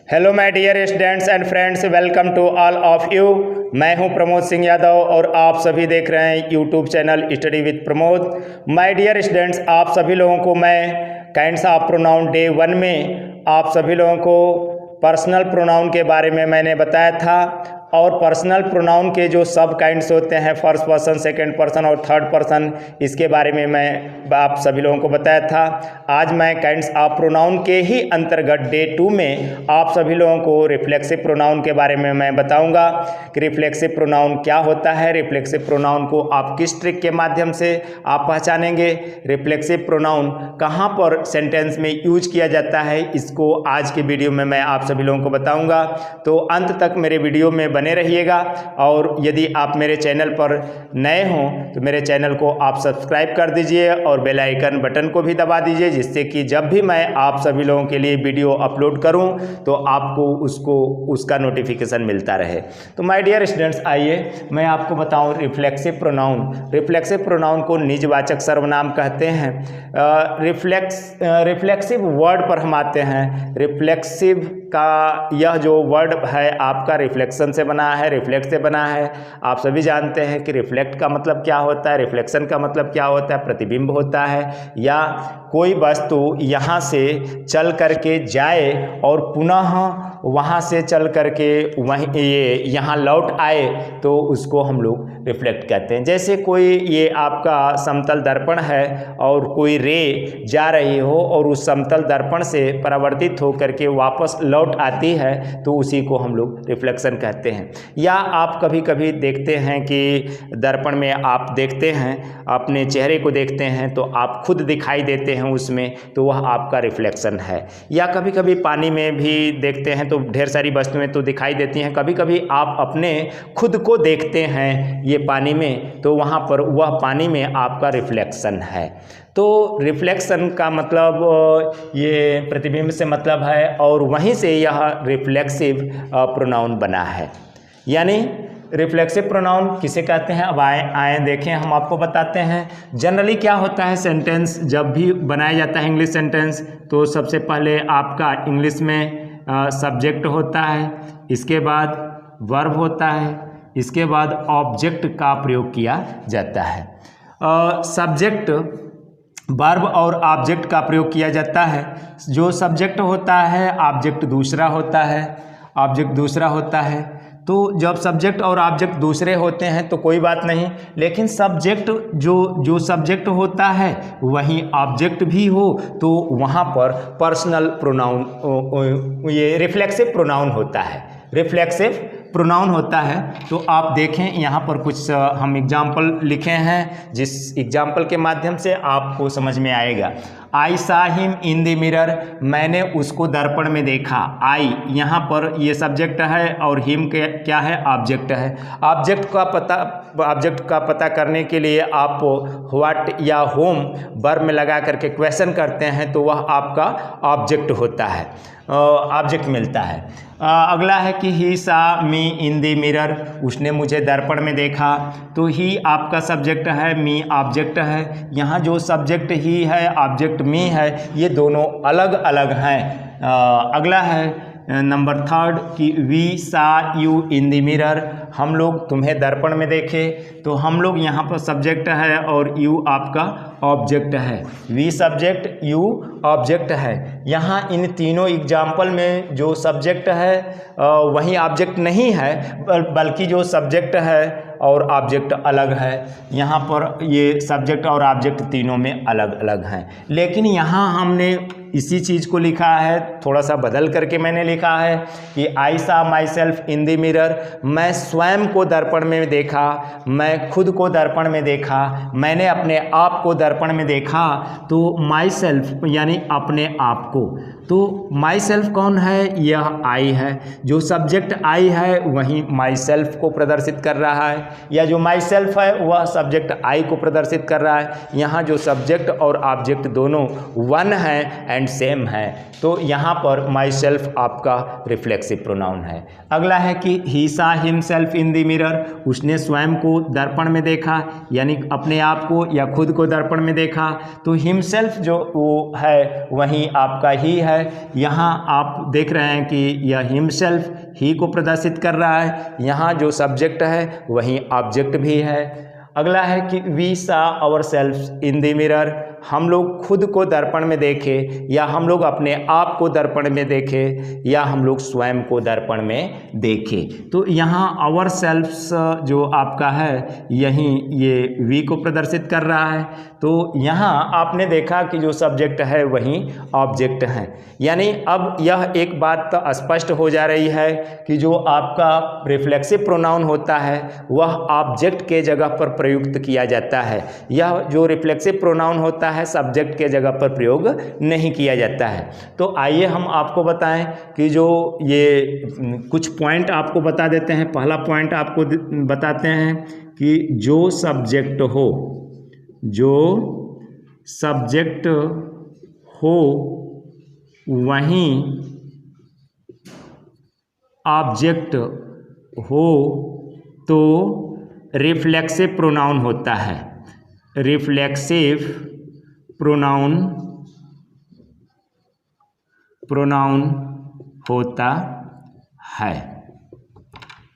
Hello my dear students and friends, welcome to all of you. मैं हूं प्रमोद सिंह यादव और आप सभी देख रहे हैं YouTube channel study with Pramod. My dear students, आप सभी लोगों को मैं काइंड्स ऑफ प्रोनाउन डे 1 में आप सभी लोगों को पर्सनल प्रोनाउन के बारे में मैंने बताया था और पर्सनल प्रोनाउन के जो सब काइंड्स होते हैं, फर्स्ट पर्सन, सेकंड पर्सन और थर्ड पर्सन, इसके बारे में मैं आप सभी लोगों को बताया था। आज मैं काइंड्स ऑफ प्रोनाउन के ही अंतर्गत डे 2 में आप सभी लोगों को रिफ्लेक्सिव प्रोनाउन के बारे में मैं बताऊंगा कि रिफ्लेक्सिव प्रोनाउन क्या होता है, रिफ्लेक्सिव प्रोनाउन को आप किस ट्रिक के माध्यम से आप पहचानेंगे, रिफ्लेक्सिव प्रोनाउन कहाँ पर सेंटेंस में यूज किया जाता है, इसको आज के वीडियो में मैं आप सभी लोगों को बताऊँगा। तो अंत तक मेरे वीडियो में बने रहिएगा और यदि आप मेरे चैनल पर नए हों तो मेरे चैनल को आप सब्सक्राइब कर दीजिए और बेल आइकन बटन को भी दबा दीजिए, जिससे कि जब भी मैं आप सभी लोगों के लिए वीडियो अपलोड करूं तो आपको उसका नोटिफिकेशन मिलता रहे। तो माय डियर स्टूडेंट्स, आइए मैं आपको बताऊं रिफ्लेक्सिव प्रोनाउन। रिफ्लेक्सिव प्रोनाउन को निजवाचक सर्वनाम कहते हैं। रिफ्लेक्सिव वर्ड पर हम आते हैं। रिफ्लेक्सिव का यह जो वर्ड है आपका रिफ्लेक्शन से बना है, रिफ्लेक्ट से बना है। आप सभी जानते हैं कि रिफ्लेक्ट का मतलब क्या होता है, रिफ्लेक्शन का मतलब क्या होता है, प्रतिबिंब होता है या कोई वस्तु यहाँ से चल करके जाए और पुनः वहाँ से चल करके वहीं यहाँ लौट आए तो उसको हम लोग रिफ्लेक्ट कहते हैं। जैसे कोई ये आपका समतल दर्पण है और कोई रे जा रही हो और उस समतल दर्पण से परावर्तित हो करके वापस लौट आती है तो उसी को हम लोग रिफ्लेक्शन कहते हैं। या आप कभी कभी देखते हैं कि दर्पण में आप देखते हैं, अपने चेहरे को देखते हैं तो आप खुद दिखाई देते हैं उसमें, तो वह आपका रिफ्लेक्शन है। या कभी कभी पानी में भी देखते हैं तो ढेर सारी वस्तुएं तो दिखाई देती हैं, कभी कभी आप अपने खुद को देखते हैं ये पानी में तो वहाँ पर वह पानी में आपका रिफ्लेक्शन है। तो रिफ्लेक्शन का मतलब ये प्रतिबिंब से मतलब है और वहीं से यह रिफ्लेक्सिव प्रोनाउन बना है। यानी रिफ्लेक्सिव प्रोनाउन किसे कहते हैं, अब आए देखें, हम आपको बताते हैं। जनरली क्या होता है, सेंटेंस जब भी बनाया जाता है इंग्लिश सेंटेंस तो सबसे पहले आपका इंग्लिश में सब्जेक्ट होता है, इसके बाद वर्ब होता है, इसके बाद ऑब्जेक्ट का प्रयोग किया जाता है। सब्जेक्ट, वर्ब और ऑब्जेक्ट का प्रयोग किया जाता है। जो सब्जेक्ट होता है ऑब्जेक्ट दूसरा होता है, ऑब्जेक्ट दूसरा होता है। तो जब सब्जेक्ट और ऑब्जेक्ट दूसरे होते हैं तो कोई बात नहीं, लेकिन सब्जेक्ट जो सब्जेक्ट होता है वहीं ऑब्जेक्ट भी हो तो वहाँ पर पर्सनल प्रोनाउन, ये रिफ्लेक्सिव प्रोनाउन होता है, रिफ्लेक्सिव प्रोनाउन होता है। तो आप देखें यहाँ पर कुछ हम एग्जाम्पल लिखे हैं, जिस एग्जाम्पल के माध्यम से आपको समझ में आएगा। आई सा हिम इन द मिरर, मैंने उसको दर्पण में देखा। आई यहाँ पर ये सब्जेक्ट है और हिम के क्या है, ऑब्जेक्ट है। ऑब्जेक्ट का पता करने के लिए आप व्हाट या होम वर्ब में लगा करके क्वेश्चन करते हैं तो वह आपका ऑब्जेक्ट होता है, ऑब्जेक्ट मिलता है। अगला है कि ही सा मी इन द मिरर, उसने मुझे दर्पण में देखा। तो ही आपका सब्जेक्ट है, मी ऑब्जेक्ट है। यहाँ जो सब्जेक्ट ही है, ऑब्जेक्ट मी है, ये दोनों अलग अलग हैं। अगला है नंबर 3 कि वी सा यू इन द मिरर, हम लोग तुम्हें दर्पण में देखे। तो हम लोग यहाँ पर सब्जेक्ट है और यू आपका ऑब्जेक्ट है। वी सब्जेक्ट, यू ऑब्जेक्ट है। यहाँ इन तीनों एग्जाम्पल में जो सब्जेक्ट है वही ऑब्जेक्ट नहीं है, बल्कि जो सब्जेक्ट है और ऑब्जेक्ट अलग है। यहाँ पर ये सब्जेक्ट और ऑब्जेक्ट तीनों में अलग अलग हैं। लेकिन यहाँ हमने इसी चीज़ को लिखा है, थोड़ा सा बदल करके मैंने लिखा है कि आई सा my self in the mirror, मैं स्वयं को दर्पण में देखा, मैं खुद को दर्पण में देखा, मैंने अपने आप को दर्पण में देखा। तो माई सेल्फ यानी अपने आप को। तो माई सेल्फ कौन है, यह आई है। जो सब्जेक्ट आई है वही माई सेल्फ को प्रदर्शित कर रहा है। या जो माई सेल्फ है वह सब्जेक्ट आई को प्रदर्शित कर रहा है। यहाँ जो सब्जेक्ट और ऑब्जेक्ट दोनों वन है एंड सेम है, तो यहाँ पर माई सेल्फ आपका रिफ्लेक्सिव प्रोनाउन है। अगला है कि ही सा हिमसेल्फ इन द मिरर, उसने स्वयं को दर्पण में देखा, यानी अपने आप को या खुद को दर्पण में देखा। तो हिमसेल्फ जो वो है वहीं आपका ही है। यहाँ आप देख रहे हैं कि यह हिमसेल्फ ही को प्रदर्शित कर रहा है, यहाँ जो सब्जेक्ट है वहीं ऑब्जेक्ट भी है। अगला है कि we saw our self in the mirror, हम लोग खुद को दर्पण में देखें या हम लोग अपने आप को दर्पण में देखें या हम लोग स्वयं को दर्पण में देखें। तो यहाँ आवर सेल्फ्स जो आपका है यहीं ये वी को प्रदर्शित कर रहा है। तो यहाँ आपने देखा कि जो सब्जेक्ट है वहीं ऑब्जेक्ट है, यानी अब यह एक बात तो स्पष्ट हो जा रही है कि जो आपका रिफ्लेक्सिव प्रोनाउन होता है वह ऑब्जेक्ट के जगह पर प्रयुक्त किया जाता है। यह जो रिफ्लेक्सिव प्रोनाउन होता है सब्जेक्ट के जगह पर प्रयोग नहीं किया जाता है। तो आइए हम आपको बताएं कि जो ये कुछ पॉइंट आपको बता देते हैं। पहला पॉइंट आपको बताते हैं कि जो सब्जेक्ट हो वहीं ऑब्जेक्ट हो तो रिफ्लेक्सिव प्रोनाउन होता है। रिफ्लेक्सिव प्रोनाउन होता है।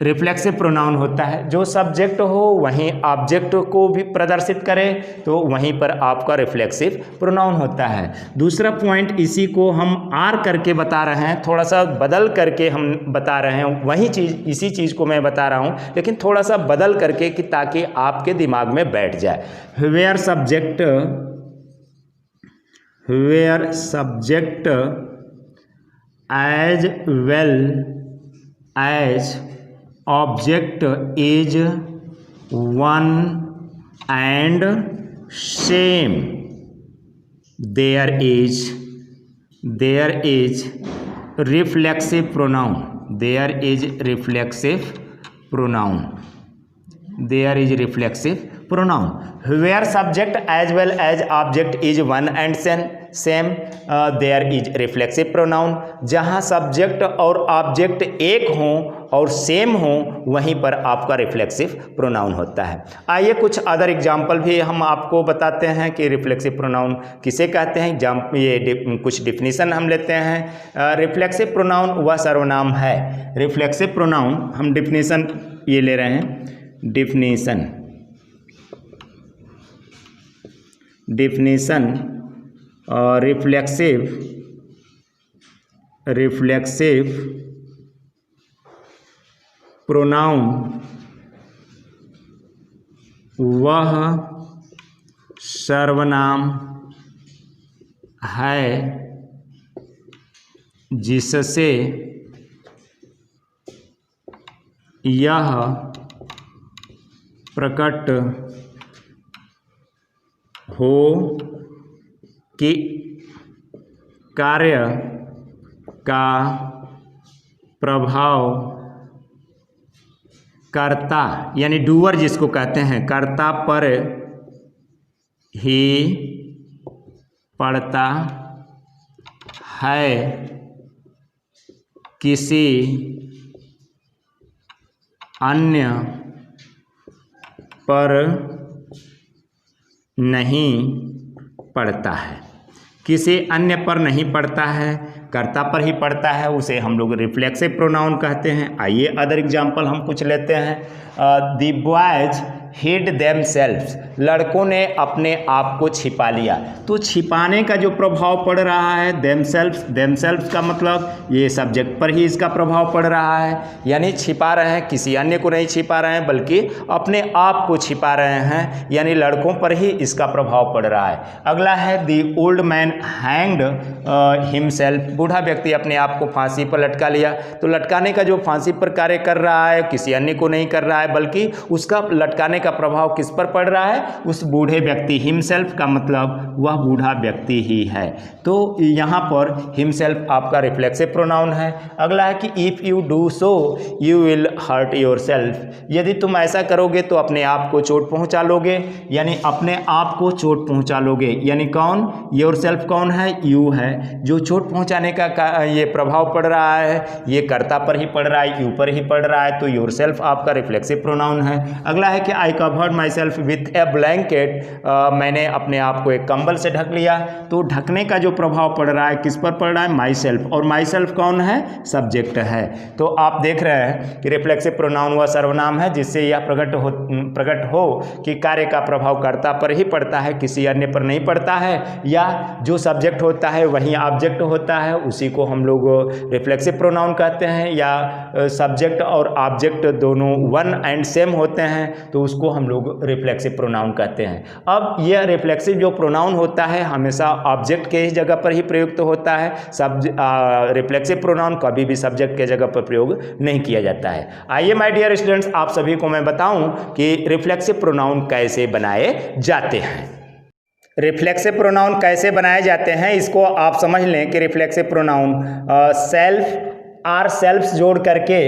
रिफ्लेक्सिव प्रोनाउन होता है, जो सब्जेक्ट हो वहीं ऑब्जेक्ट को भी प्रदर्शित करे तो वहीं पर आपका रिफ्लेक्सिव प्रोनाउन होता है। दूसरा पॉइंट, इसी को हम आर करके बता रहे हैं, थोड़ा सा बदल करके हम बता रहे हैं। वही चीज़, इसी चीज़ को मैं बता रहा हूँ लेकिन थोड़ा सा बदल करके कि ताकि आपके दिमाग में बैठ जाए। Where subject as well as object is one and same, there is reflexive pronoun. There is reflexive pronoun. Where subject as well as object is one and same, there is reflexive pronoun. जहाँ subject और object एक हों और same हों वहीं पर आपका reflexive pronoun होता है। आइए कुछ अदर एग्जाम्पल भी हम आपको बताते हैं कि रिफ्लेक्सिव प्रोनाउन किसे कहते हैं। ये कुछ डिफिनीशन हम लेते हैं। रिफ्लेक्सिव प्रोनाउन वह सर्वनाम है। रिफ्लेक्सिव प्रोनाउन हम डिफिनीशन ये ले रहे हैं। डिफिनीशन रिफ्लेक्सिव प्रोनाउन वह सर्वनाम है जिससे यह प्रकट हो कि कार्य का प्रभाव कर्ता यानी डूअर जिसको कहते हैं, कर्ता पर ही पड़ता है, किसी अन्य पर नहीं पड़ता है। किसी अन्य पर नहीं पड़ता है, कर्ता पर ही पड़ता है, उसे हम लोग रिफ्लेक्सिव प्रोनाउन कहते हैं। आइए अदर एग्जाम्पल हम कुछ लेते हैं। द बॉयज हिड देमसेल्व्स, लड़कों ने अपने आप को छिपा लिया। तो छिपाने का जो प्रभाव पड़ रहा है देमसेल्व्स का मतलब ये सब्जेक्ट पर ही इसका प्रभाव पड़ रहा है, यानी छिपा रहे हैं, किसी अन्य को नहीं छिपा रहे हैं बल्कि अपने आप को छिपा रहे हैं, यानी लड़कों पर ही इसका प्रभाव पड़ रहा है। अगला है the old man hanged himself, बूढ़ा व्यक्ति अपने आप को फांसी पर लटका लिया। तो लटकाने का जो फांसी पर कार्य कर रहा है किसी अन्य को नहीं कर रहा है बल्कि उसका लटकाने का प्रभाव किस पर पड़ रहा है, उस बूढ़े व्यक्ति, हिमसेल्फ का मतलब वह बूढ़ा व्यक्ति ही है। तो यहाँ पर हिमसेल्फ आपका रिफ्लेक्सिव प्रोनाउन है। अगला है कि if you do so you will hurt your self, यदि तुम ऐसा करोगे तो अपने आप को चोट पहुँचा लोगे, यानी अपने आप को चोट पहुँचा लोगे। यानी कौन, योर सेल्फ कौन है, यू है। जो चोट पहुँचाने का ये प्रभाव पड़ रहा है ये कर्ता पर ही पड़ रहा है, यू पर ही पड़ रहा है, तो योर सेल्फ आपका रिफ्लेक्सिव प्रोनाउन है। अगला है कि I covered my self with A blanket, मैंने अपने आप को एक कंबल से ढक लिया। तो ढकने का जो प्रभाव पड़ रहा है किस पर पड़ रहा है, माई सेल्फ, और माई सेल्फ कौन है, सब्जेक्ट है। तो आप देख रहे हैं कि रिफ्लेक्सिव प्रोनाउन वह सर्वनाम है जिससे यह प्रकट हो कि कार्य का प्रभाव कर्ता पर ही पड़ता है, किसी अन्य पर नहीं पड़ता है, या जो सब्जेक्ट होता है वही ऑब्जेक्ट होता है, उसी को हम लोग रिफ्लेक्सिव प्रोनाउन कहते हैं। या सब्जेक्ट और ऑब्जेक्ट दोनों वन एंड सेम होते हैं तो उसको हम लोग रिफ्लेक्सिव प्रोनाउन कहते हैं। अब यह रिफ्लेक्सिव जो प्रोनाउन होता है हमेशा ऑब्जेक्ट के ही जगह पर ही प्रयुक्त होता है। रिफ्लेक्सिव प्रोनाउन कभी भी सब्जेक्ट के जगह पर प्रयोग नहीं किया जाता है। आइए माय डियर स्टूडेंट्स, आप सभी को मैं बताऊं कि रिफ्लेक्सिव प्रोनाउन कैसे बनाए जाते हैं। रिफ्लेक्सिव प्रोनाउन कैसे बनाए जाते हैं इसको आप समझ लें कि reflexive pronoun self or selfs जोड़ करके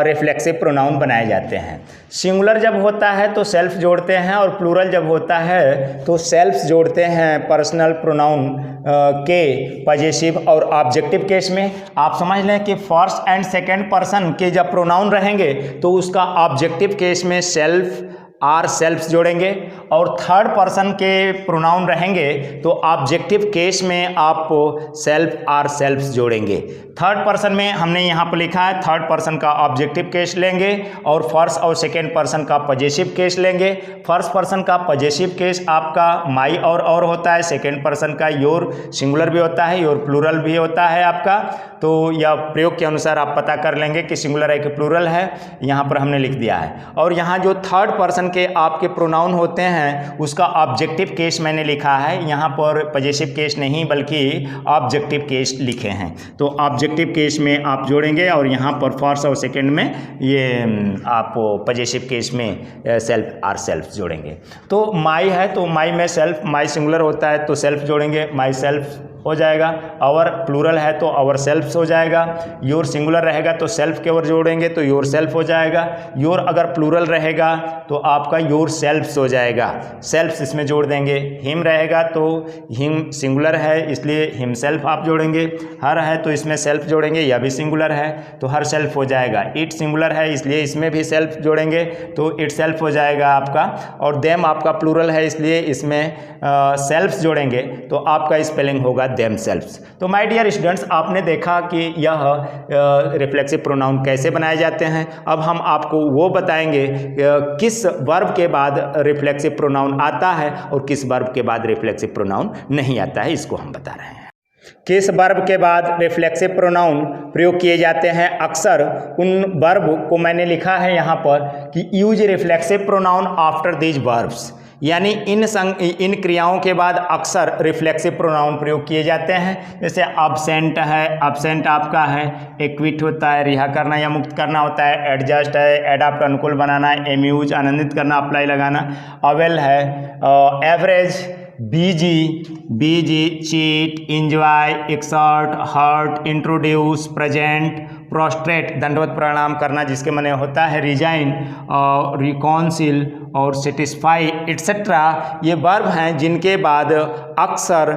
रिफ्लेक्सिव प्रोनाउन बनाए जाते हैं। सिंगुलर जब होता है तो सेल्फ जोड़ते हैं, और प्लूरल जब होता है तो सेल्फ्स जोड़ते हैं पर्सनल प्रोनाउन के पजेसिव और ऑब्जेक्टिव केस में। आप समझ लें कि फर्स्ट एंड सेकेंड पर्सन के जब प्रोनाउन रहेंगे तो उसका ऑब्जेक्टिव केस में सेल्फ आर सेल्फ्स जोड़ेंगे, और थर्ड पर्सन के प्रोनाउन रहेंगे तो ऑब्जेक्टिव केस में आप सेल्फ आर सेल्फ्स जोड़ेंगे। थर्ड पर्सन में हमने यहाँ पर लिखा है थर्ड पर्सन का ऑब्जेक्टिव केस लेंगे और फर्स्ट और सेकेंड पर्सन का पजेसिव केस लेंगे। फर्स्ट पर्सन का पजेसिव केस आपका माई और होता है, सेकेंड पर्सन का योर सिंगुलर भी होता है, योर प्लूरल भी होता है आपका। तो यह प्रयोग के अनुसार आप पता कर लेंगे कि सिंगुलर है कि प्लूरल है, यहाँ पर हमने लिख दिया है। और यहाँ जो थर्ड पर्सन के आपके प्रोनाउन होते हैं उसका ऑब्जेक्टिव केस मैंने लिखा है, यहाँ पर पजेसिव केस नहीं बल्कि ऑब्जेक्टिव केस लिखे हैं। तो ऑब्जेक्टिव केस में आप जोड़ेंगे और यहाँ पर फर्स्ट और सेकेंड में ये आप पजेसिव केस में सेल्फ आर सेल्फ जोड़ेंगे। तो माई है तो माई में सेल्फ, माई सिंगुलर होता है तो सेल्फ जोड़ेंगे, माई सेल्फ हो जाएगा। आवर प्लूरल है तो आवर सेल्फ्स हो जाएगा। योर सिंगुलर रहेगा तो सेल्फ के ओर जोड़ेंगे तो योर सेल्फ हो जाएगा। योर अगर प्लूरल रहेगा तो आपका योर सेल्फ्स हो जाएगा, सेल्फ्स इसमें जोड़ देंगे। हिम रहेगा तो हिम सिंगुलर है इसलिए हिम सेल्फ आप जोड़ेंगे। हर है तो इसमें सेल्फ जोड़ेंगे, यह भी सिंगुलर है तो हर सेल्फ हो जाएगा। इट सिंगुलर है इसलिए इसमें भी सेल्फ जोड़ेंगे तो इट सेल्फ हो जाएगा आपका। और देम आपका प्लूरल है इसलिए इसमें सेल्फ्स जोड़ेंगे तो आपका स्पेलिंग होगा देम सेल्फ्स। तो माय डियर स्टूडेंट्स, आपने देखा कि यह रिफ्लेक्सिव प्रोनाउन कैसे बनाए जाते हैं। अब हम आपको वो बताएंगे किस वर्ब के बाद रिफ्लेक्सिव प्रोनाउन आता है और किस वर्ब के बाद रिफ्लेक्सिव प्रोनाउन नहीं आता है, इसको हम बता रहे हैं। किस वर्ब के बाद रिफ्लेक्सिव प्रोनाउन प्रयोग किए जाते हैं। अक्सर उन वर्ब को मैंने लिखा है यहाँ पर कि use reflexive pronoun after these verbs, यानी इन क्रियाओं के बाद अक्सर रिफ्लेक्सिव प्रोनाउन प्रयोग किए जाते हैं। जैसे अब्सेंट है, अब्सेंट आपका है एक्विट होता है, रिहा करना या मुक्त करना होता है। एडजस्ट है, एडाप्ट अनुकूल बनाना है। एम्यूज आनंदित करना, अप्लाई लगाना। अवेल है, avenge, busy cheat, enjoy, exert, hurt, introduce, present, prostrate दंडवत प्रणाम करना जिसके माने होता है रिजाइन, रिकॉन्सिल और सेटिस्फाई एटसेट्रा, ये वर्ब हैं जिनके बाद अक्सर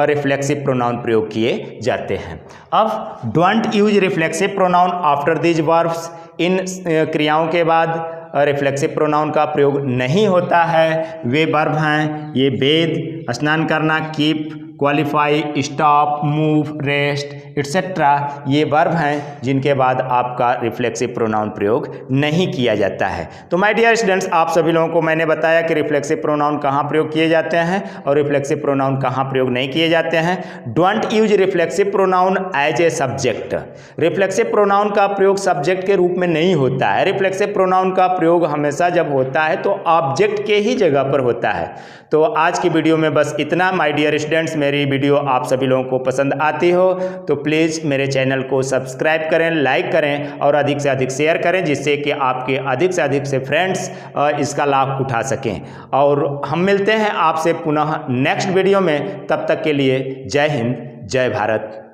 रिफ्लेक्सिव प्रोनाउन प्रयोग किए जाते हैं। अब don't use reflexive pronoun after these verbs, इन क्रियाओं के बाद रिफ्लेक्सिव प्रोनाउन का प्रयोग नहीं होता है। वे वर्ब हैं ये बेद, स्नान करना, keep, qualify, stop, move, rest etcetera, ये वर्ब हैं जिनके बाद आपका रिफ्लेक्सिव प्रोनाउन प्रयोग नहीं किया जाता है। तो माय डियर स्टूडेंट्स, आप सभी लोगों को मैंने बताया कि रिफ्लेक्सिव प्रोनाउन कहाँ प्रयोग किए जाते हैं और रिफ्लेक्सिव प्रोनाउन कहाँ प्रयोग नहीं किए जाते हैं। Don't use reflexive pronoun as a subject, reflexive pronoun का प्रयोग सब्जेक्ट के रूप में नहीं होता है। रिफ्लेक्सिव प्रोनाउन का प्रयोग हमेशा जब होता है तो ऑब्जेक्ट के ही जगह पर होता है। तो आज की वीडियो में बस इतना माय डियर स्टूडेंट्स। मेरी वीडियो आप सभी लोगों को पसंद आती हो तो प्लीज़ मेरे चैनल को सब्सक्राइब करें, लाइक करें और अधिक से अधिक शेयर करें, जिससे कि आपके अधिक से अधिक से फ्रेंड्स इसका लाभ उठा सकें। और हम मिलते हैं आपसे पुनः नेक्स्ट वीडियो में, तब तक के लिए जय हिंद, जय भारत।